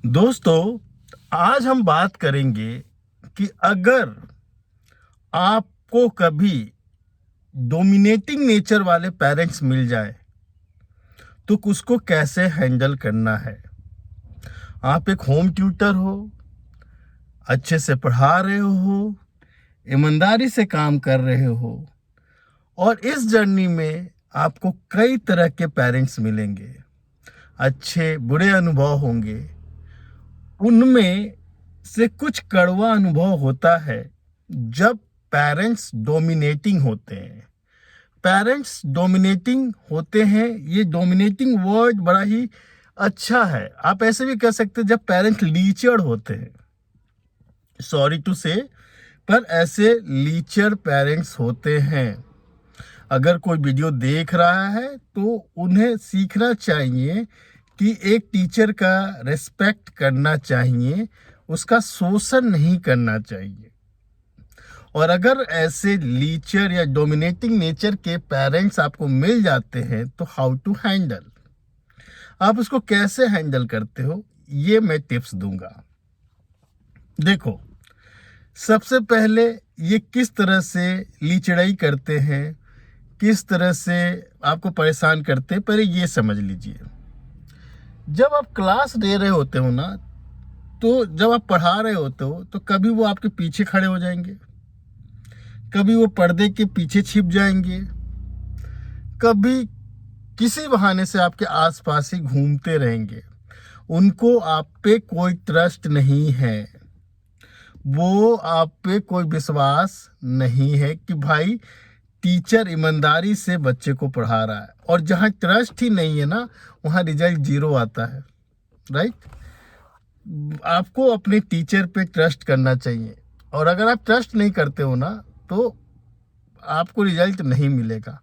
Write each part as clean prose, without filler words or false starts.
दोस्तों, आज हम बात करेंगे कि अगर आपको कभी डोमिनेटिंग नेचर वाले पेरेंट्स मिल जाए तो उसको कैसे हैंडल करना है। आप एक होम ट्यूटर हो, अच्छे से पढ़ा रहे हो, ईमानदारी से काम कर रहे हो और इस जर्नी में आपको कई तरह के पेरेंट्स मिलेंगे। अच्छे बुरे अनुभव होंगे, उनमें से कुछ कड़वा अनुभव होता है जब पेरेंट्स डोमिनेटिंग होते हैं। पेरेंट्स डोमिनेटिंग होते हैं, ये डोमिनेटिंग वर्ड बड़ा ही अच्छा है। आप ऐसे भी कह सकते हैं जब पेरेंट्स लीचर होते हैं, सॉरी टू से, पर ऐसे लीचर पेरेंट्स होते हैं। अगर कोई वीडियो देख रहा है तो उन्हें सीखना चाहिए कि एक टीचर का रिस्पेक्ट करना चाहिए, उसका शोषण नहीं करना चाहिए। और अगर ऐसे लीचर या डोमिनेटिंग नेचर के पेरेंट्स आपको मिल जाते हैं तो हाउ टू हैंडल, आप उसको कैसे हैंडल करते हो, ये मैं टिप्स दूंगा। देखो, सबसे पहले ये किस तरह से लीचड़ाई करते हैं, किस तरह से आपको परेशान करते हैं, पहले ये समझ लीजिए। जब आप क्लास दे रहे होते हो ना, तो जब आप पढ़ा रहे होते हो तो कभी वो आपके पीछे खड़े हो जाएंगे, कभी वो पर्दे के पीछे छिप जाएंगे, कभी किसी बहाने से आपके आसपास ही घूमते रहेंगे। उनको आप पे कोई ट्रस्ट नहीं है, वो आप पे कोई विश्वास नहीं है कि भाई टीचर ईमानदारी से बच्चे को पढ़ा रहा है। और जहाँ ट्रस्ट ही नहीं है ना, वहाँ रिजल्ट जीरो आता है। राइट? आपको अपने टीचर पे ट्रस्ट करना चाहिए, और अगर आप ट्रस्ट नहीं करते हो ना तो आपको रिजल्ट नहीं मिलेगा।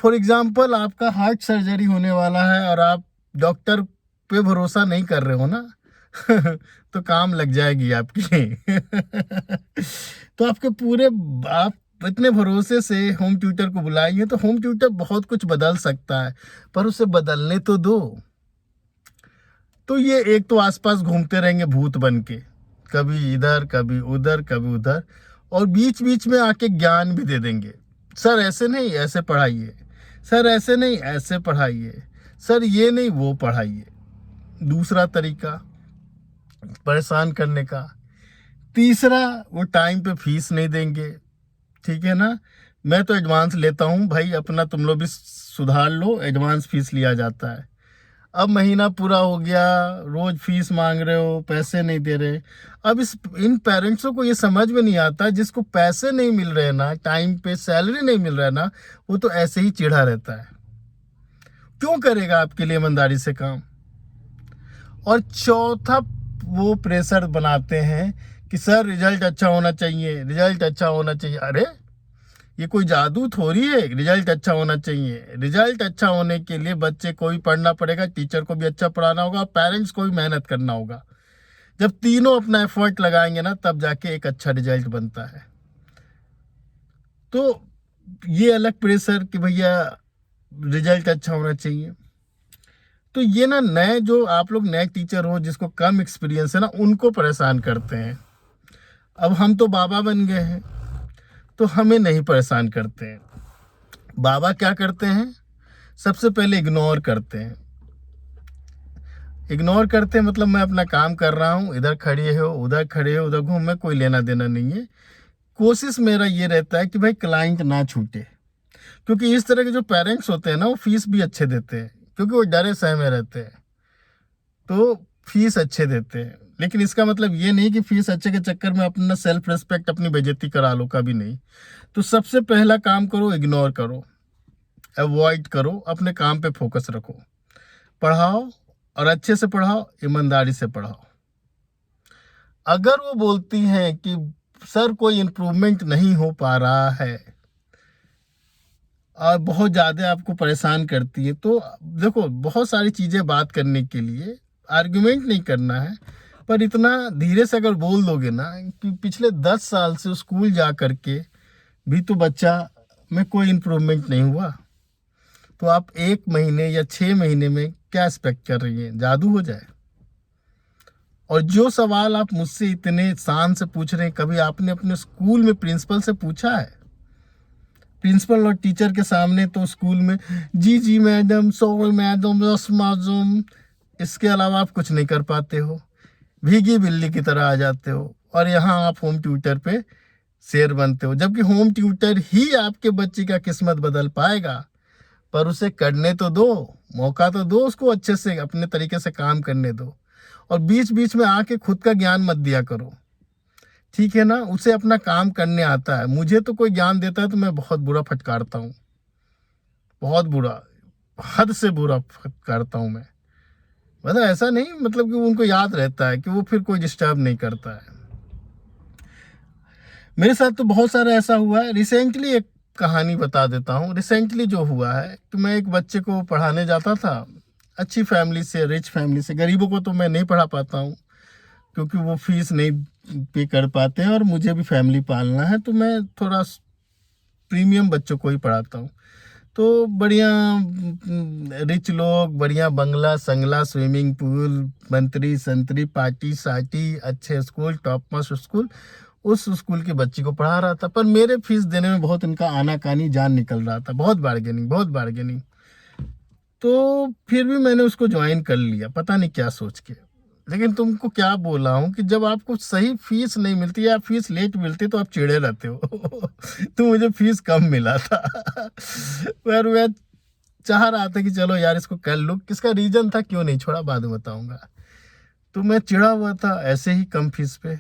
फॉर एग्जाम्पल, आपका हार्ट सर्जरी होने वाला है और आप डॉक्टर पे भरोसा नहीं कर रहे हो ना तो काम लग जाएगी आपकी तो आपके पूरे, आप इतने भरोसे से होम ट्यूटर को बुलाएंगे तो होम ट्यूटर बहुत कुछ बदल सकता है, पर उसे बदलने तो दो। तो ये एक तो आसपास घूमते रहेंगे भूत बन के, कभी इधर कभी उधर कभी उधर, और बीच बीच में आके ज्ञान भी दे देंगे। सर ऐसे नहीं ऐसे पढ़ाइए, सर ऐसे नहीं ऐसे पढ़ाइए, सर ये नहीं वो पढ़ाइए। दूसरा तरीका परेशान करने का। तीसरा, वो टाइम पे फीस नहीं देंगे। ठीक है ना, मैं तो एडवांस लेता हूँ भाई, अपना तुम लोग भी सुधार लो, एडवांस फीस लिया जाता है। अब महीना पूरा हो गया, रोज फीस मांग रहे हो, पैसे नहीं दे रहे। अब इन पेरेंट्सों को ये समझ में नहीं आता, जिसको पैसे नहीं मिल रहे ना, टाइम पे सैलरी नहीं मिल रहा है ना, वो तो ऐसे ही चिढ़ा रहता है। क्यों करेगा आपके लिए ईमानदारी से काम? और चौथा, वो प्रेशर बनाते हैं कि सर रिजल्ट अच्छा होना चाहिए, रिजल्ट अच्छा होना चाहिए। अरे ये कोई जादू थोड़ी है, रिजल्ट अच्छा होना चाहिए। रिजल्ट अच्छा होने के लिए बच्चे को भी पढ़ना पड़ेगा, टीचर को भी अच्छा पढ़ाना होगा, और पेरेंट्स को भी मेहनत करना होगा। जब तीनों अपना एफर्ट लगाएंगे ना, तब जाके एक अच्छा रिजल्ट बनता है। तो ये अलग प्रेशर कि भैया रिजल्ट अच्छा होना चाहिए। तो ये ना, नए जो आप लोग नए टीचर हो, जिसको कम एक्सपीरियंस है ना, उनको परेशान करते हैं। अब हम तो बाबा बन गए हैं तो हमें नहीं परेशान करते हैं। बाबा क्या करते हैं? सबसे पहले इग्नोर करते हैं। इग्नोर करते हैं मतलब मैं अपना काम कर रहा हूँ, इधर खड़े हो उधर खड़े हो उधर घूम, में कोई लेना देना नहीं है। कोशिश मेरा ये रहता है कि भाई क्लाइंट ना छूटे, क्योंकि इस तरह के जो पेरेंट्स होते हैं ना, वो फीस भी अच्छे देते हैं, क्योंकि वो डरे सहमे रहते हैं, तो फीस अच्छे देते हैं। लेकिन इसका मतलब ये नहीं कि फीस अच्छे के चक्कर में अपना सेल्फ रिस्पेक्ट, अपनी बेइज्जती करा लो, कभी नहीं। तो सबसे पहला काम करो, इग्नोर करो, अवॉइड करो, अपने काम पे फोकस रखो, पढ़ाओ, और अच्छे से पढ़ाओ, ईमानदारी से पढ़ाओ। अगर वो बोलती हैं कि सर कोई इम्प्रूवमेंट नहीं हो पा रहा है और बहुत ज़्यादा आपको परेशान करती है, तो देखो, बहुत सारी चीज़ें बात करने के लिए, आर्गुमेंट नहीं करना है, पर इतना धीरे से अगर बोल दोगे ना कि पिछले 10 साल से स्कूल जा करके भी तो बच्चा में कोई इम्प्रूवमेंट नहीं हुआ, तो आप 1 महीने या 6 महीने में क्या एक्सपेक्ट कर रही हैं, जादू हो जाए? और जो सवाल आप मुझसे इतने शान से पूछ रहे हैं, कभी आपने अपने स्कूल में प्रिंसिपल से पूछा है? प्रिंसिपल और टीचर के सामने तो स्कूल में जी जी madam, sorry madam, yes madam, इसके अलावा आप कुछ नहीं कर पाते हो, भीगी बिल्ली की तरह आ जाते हो। और यहाँ आप होम ट्यूटर पे शेर बनते हो, जबकि होम ट्यूटर ही आपके बच्चे का किस्मत बदल पाएगा। पर उसे करने तो दो, मौका तो दो उसको, अच्छे से अपने तरीके से काम करने दो। और बीच बीच में आके खुद का ज्ञान मत दिया करो, ठीक है ना? उसे अपना काम करने आता है। मुझे तो कोई ज्ञान देता है तो मैं बहुत बुरा फटकारता हूँ, बहुत बुरा, हद से बुरा फटकारता हूँ मैं। मतलब ऐसा नहीं, मतलब कि उनको याद रहता है कि वो फिर कोई डिस्टर्ब नहीं करता है। मेरे साथ तो बहुत सारा ऐसा हुआ है। रिसेंटली एक कहानी बता देता हूँ। रिसेंटली जो हुआ है कि मैं एक बच्चे को पढ़ाने जाता था, अच्छी फैमिली से, रिच फैमिली से। गरीबों को तो मैं नहीं पढ़ा पाता हूँ क्योंकि वो फीस नहीं पे कर पाते हैं, और मुझे भी फैमिली पालना है, तो मैं थोड़ा प्रीमियम बच्चों को ही पढ़ाता हूँ। तो बढ़िया रिच लोग, बढ़िया बंगला संगला, स्विमिंग पूल, मंत्री संतरी, पार्टी सार्टी, अच्छे स्कूल, टॉप मोस्ट स्कूल, उस स्कूल के बच्ची को पढ़ा रहा था। पर मेरे फीस देने में बहुत इनका आनाकानी, जान निकल रहा था, बहुत बार्गेनिंग, बहुत बार्गेनिंग। तो फिर भी मैंने उसको ज्वाइन कर लिया, पता नहीं क्या सोच के। लेकिन तुमको क्या बोला हूँ कि जब आपको सही फीस नहीं मिलती या फीस लेट मिलती तो आप चिढ़े रहते हो। तो मुझे फीस कम मिला था। पर मैं चाह रहा था कि चलो यार इसको कर लूँ। किसका रीजन था, क्यों नहीं छोड़ा, बाद में बताऊंगा। तो मैं चिढ़ा हुआ था ऐसे ही कम फीस पे,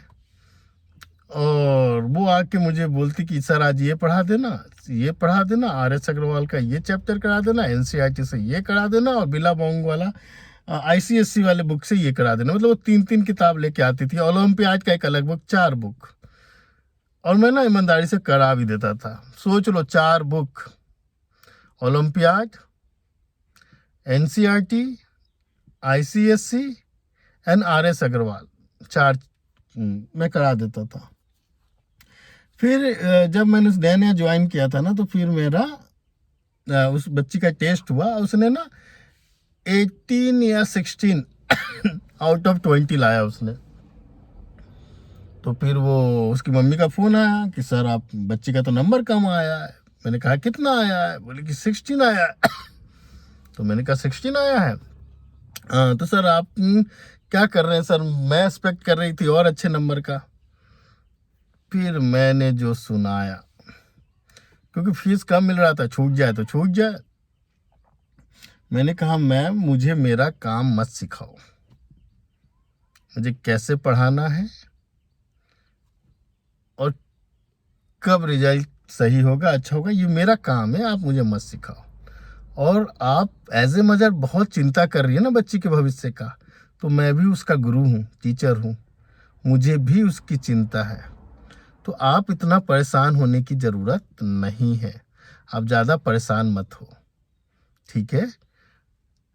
और वो आके मुझे बोलती कि सर आज ये पढ़ा देना, ये पढ़ा देना, RS अग्रवाल का ये चैप्टर करा देना, NCERT से ये करा देना, और बिलाबोंग वाला ICSE वाले बुक से ये करा देना। मतलब वो 3-3 किताब लेके आती थी, ओलंपियाड का एक अलग बुक, 4 बुक। और मैं ना ईमानदारी से करा भी देता था। सोच लो, 4 book, olympiad, NCERT, ICSE and RS Agarwal, 4 मैं करा देता था। फिर जब मैंने नया नया ज्वाइन किया था ना, तो फिर मेरा उस बच्ची का टेस्ट हुआ, उसने ना 18 या 16 आउट ऑफ 20 लाया उसने। तो फिर वो उसकी मम्मी का फ़ोन आया कि सर आप बच्ची का तो नंबर कम आया है। मैंने कहा कितना आया है? बोले कि 16 आया है। तो मैंने कहा 16 आया है? हाँ, तो सर आप क्या कर रहे हैं? सर मैं एक्सपेक्ट कर रही थी और अच्छे नंबर का। फिर मैंने जो सुनाया, क्योंकि फीस कम मिल रहा था, छूट जाए तो छूट जाए। मैंने कहा मैम मुझे मेरा काम मत सिखाओ, मुझे कैसे पढ़ाना है और कब रिजल्ट सही होगा, अच्छा होगा, ये मेरा काम है, आप मुझे मत सिखाओ। और आप एज ए मदर बहुत चिंता कर रही है ना बच्ची के भविष्य का, तो मैं भी उसका गुरु हूँ, टीचर हूँ, मुझे भी उसकी चिंता है। तो आप इतना परेशान होने की ज़रूरत नहीं है, आप ज़्यादा परेशान मत हो, ठीक है?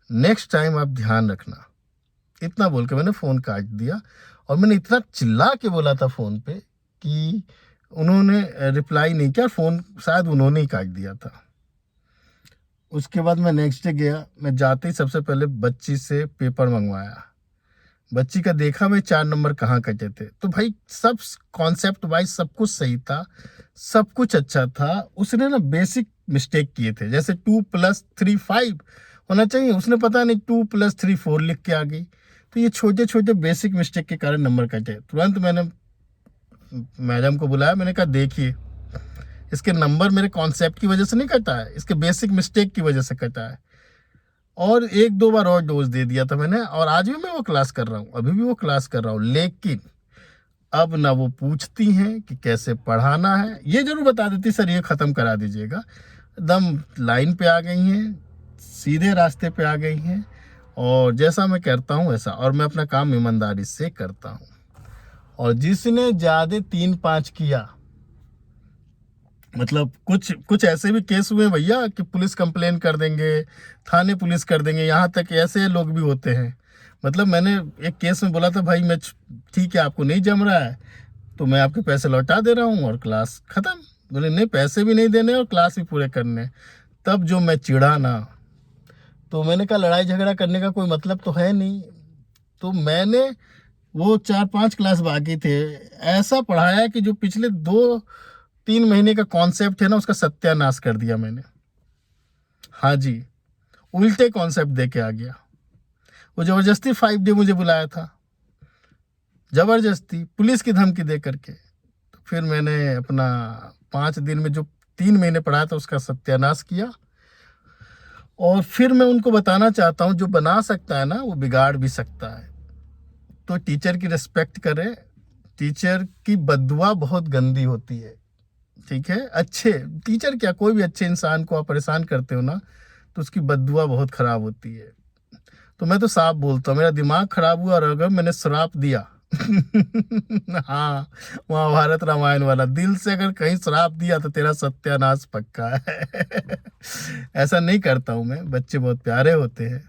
नेक्स्ट टाइम आप ध्यान रखना। इतना बोल के मैंने फ़ोन काट दिया। और मैंने इतना चिल्ला के बोला था फ़ोन पे कि उन्होंने रिप्लाई नहीं किया, फ़ोन शायद उन्होंने ही काट दिया था। उसके बाद मैं नेक्स्ट डे गया, मैं जाते ही सबसे पहले बच्ची से पेपर मंगवाया। बच्ची का देखा मैं 4 नंबर कहाँ कटे थे। तो भाई सब कॉन्सेप्ट वाइज सब कुछ सही था, सब कुछ अच्छा था। उसने ना बेसिक मिस्टेक किए थे, जैसे 2 + 3 5 होना चाहिए, उसने पता नहीं 2 + 3 4 लिख के आ गई। तो ये छोटे छोटे बेसिक मिस्टेक के कारण नंबर कटे। तुरंत मैंने मैडम को बुलाया, मैंने कहा देखिए इसके नंबर मेरे कॉन्सेप्ट की वजह से नहीं कटा है, इसके बेसिक मिस्टेक की वजह से कटा है। और 1-2 बार और डोज दे दिया था मैंने, और आज भी मैं वो क्लास कर रहा हूँ, अभी भी वो क्लास कर रहा हूँ। लेकिन अब ना वो पूछती हैं कि कैसे पढ़ाना है, ये जरूर बता देती सर ये ख़त्म करा दीजिएगा। एकदम लाइन पे आ गई हैं, सीधे रास्ते पे आ गई हैं, और जैसा मैं करता हूँ वैसा, और मैं अपना काम ईमानदारी से करता हूँ। और जिसने ज़्यादा 3-5 किया, मतलब कुछ कुछ ऐसे भी केस हुए भैया कि पुलिस कंप्लेन कर देंगे, थाने पुलिस कर देंगे, यहाँ तक ऐसे लोग भी होते हैं। मतलब मैंने एक केस में बोला था भाई मैं ठीक है आपको नहीं जम रहा है तो मैं आपके पैसे लौटा दे रहा हूँ और क्लास ख़त्म। बोले नहीं पैसे भी नहीं देने और क्लास भी पूरे करने। तब जो मैं चिढ़ा ना, तो मैंने कहा लड़ाई झगड़ा करने का कोई मतलब तो है नहीं। तो मैंने वो 4-5 क्लास बाकी थे। ऐसा पढ़ाया कि जो पिछले 2-3 महीने का कॉन्सेप्ट है ना, उसका सत्यानाश कर दिया मैंने। हाँ जी, उल्टे कॉन्सेप्ट दे के आ गया। वो जबरदस्ती 5 डे मुझे बुलाया था, जबरदस्ती पुलिस की धमकी दे करके। तो फिर मैंने अपना 5 दिन में जो 3 महीने पढ़ाया था उसका सत्यानाश किया। और फिर मैं उनको बताना चाहता हूँ, जो बना सकता है ना वो बिगाड़ भी सकता है। तो टीचर की रिस्पेक्ट करें। टीचर की बददुआ बहुत गंदी होती है, ठीक है। अच्छे टीचर क्या, कोई भी अच्छे इंसान को आप परेशान करते हो ना, तो उसकी बददुआ बहुत खराब होती है। तो मैं तो साफ बोलता हूँ, मेरा दिमाग खराब हुआ और अगर मैंने श्राप दिया हाँ, महाभारत रामायण वाला, दिल से अगर कहीं श्राप दिया तो तेरा सत्यानाश पक्का है। ऐसा नहीं करता हूँ मैं। बच्चे बहुत प्यारे होते हैं,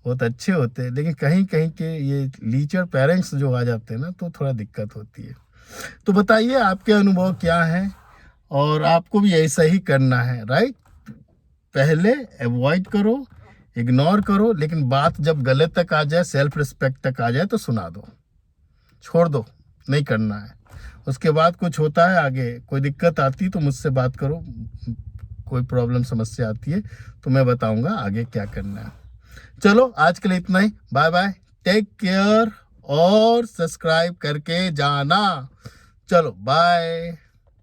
बहुत अच्छे होते हैं, लेकिन कहीं कहीं के ये लीचर पेरेंट्स जो आ जाते हैं ना, तो थोड़ा दिक्कत होती है। तो बताइए आपके अनुभव क्या हैं, और आपको भी ऐसा ही करना है, राइट। पहले अवॉइड करो, इग्नोर करो, लेकिन बात जब गले तक आ जाए, सेल्फ रिस्पेक्ट तक आ जाए तो सुना दो, छोड़ दो, नहीं करना है। उसके बाद कुछ होता है, आगे कोई दिक्कत आती तो मुझसे बात करो, कोई प्रॉब्लम समस्या आती है तो मैं बताऊंगा आगे क्या करना है। चलो आज के लिए इतना ही, बाय बाय, टेक केयर, और सब्सक्राइब करके जाना। चलो बाय।